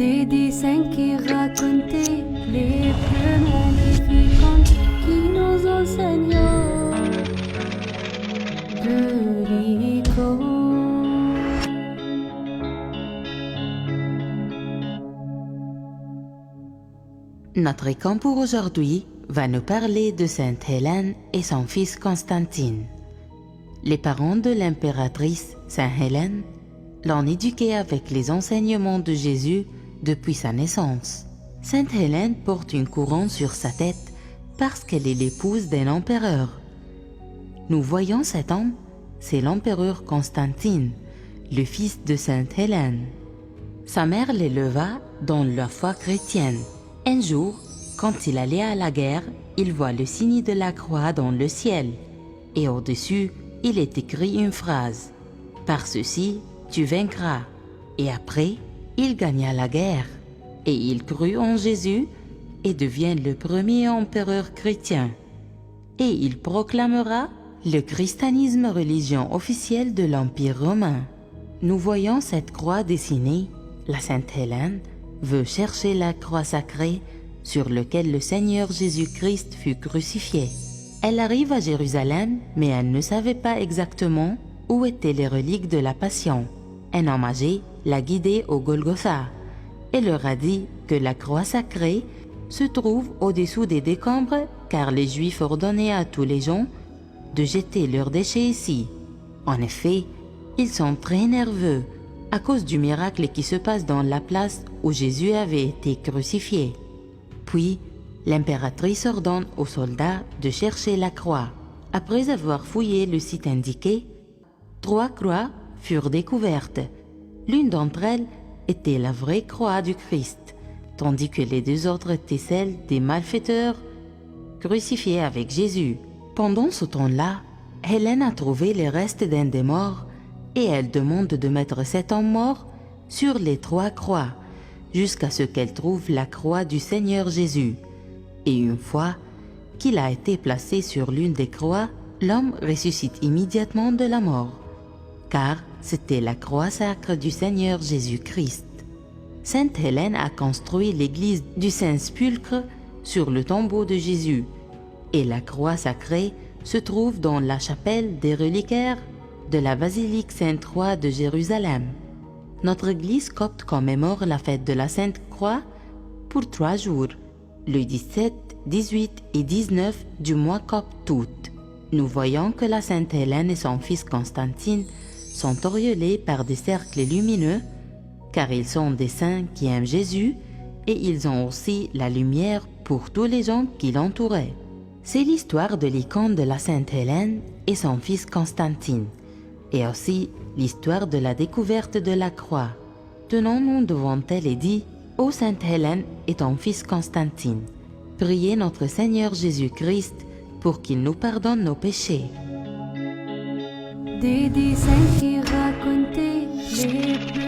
Des dessins qui racontaient les plus magnifiques contes qui nous enseignent de l'école. Notre camp pour aujourd'hui va nous parler de Sainte Hélène et son fils Constantine. Les parents de l'impératrice Sainte Hélène l'ont éduquée avec les enseignements de Jésus depuis sa naissance. Sainte Hélène porte une couronne sur sa tête parce qu'elle est l'épouse d'un empereur. Nous voyons cet homme, c'est l'empereur Constantine, le fils de Sainte Hélène. Sa mère l'éleva dans la foi chrétienne. Un jour, quand il allait à la guerre, il voit le signe de la croix dans le ciel. Et au-dessus, il est écrit une phrase. « Par ceci, tu vaincras. » Et après, il gagna la guerre. Et il crut en Jésus et devient le premier empereur chrétien. Et il proclamera le christianisme religion officielle de l'Empire romain. Nous voyons cette croix dessinée. La Sainte Hélène veut chercher la croix sacrée sur laquelle le Seigneur Jésus-Christ fut crucifié. Elle arrive à Jérusalem, mais elle ne savait pas exactement où étaient les reliques de la Passion. Un homme âgé l'a guidée au Golgotha et leur a dit que la croix sacrée se trouve au-dessous des décombres car les Juifs ordonnaient à tous les gens de jeter leurs déchets ici. En effet, ils sont très nerveux à cause du miracle qui se passe dans la place où Jésus avait été crucifié. Puis, l'impératrice ordonne aux soldats de chercher la croix. Après avoir fouillé le site indiqué, 3 croix furent découvertes. L'une d'entre elles était la vraie croix du Christ, tandis que les 2 autres étaient celles des malfaiteurs crucifiés avec Jésus. Pendant ce temps-là, Hélène a trouvé les restes d'un des morts et elle demande de mettre cet homme mort sur les 3 croix, jusqu'à ce qu'elle trouve la croix du Seigneur Jésus. Et une fois qu'il a été placé sur l'une des croix, l'homme ressuscite immédiatement de la mort, car c'était la croix sacre du Seigneur Jésus-Christ. Sainte Hélène a construit l'église du Saint-Sépulcre sur le tombeau de Jésus, et la croix sacrée se trouve dans la chapelle des reliquaires de la basilique Sainte-Croix de Jérusalem. Notre église copte commémore la fête de la Sainte Croix pour 3 jours, le 17, 18 et 19 du mois copte août. Nous voyons que la Sainte Hélène et son fils Constantine sont auréolés par des cercles lumineux, car ils sont des saints qui aiment Jésus et ils ont aussi la lumière pour tous les gens qui l'entouraient. C'est l'histoire de l'icône de la Sainte Hélène et son fils Constantine, et aussi l'histoire de la découverte de la croix. Tenons-nous devant elle et dit: Ô Sainte Hélène et ton fils Constantine, priez notre Seigneur Jésus-Christ pour qu'il nous pardonne nos péchés. Des dessins qui racontaient les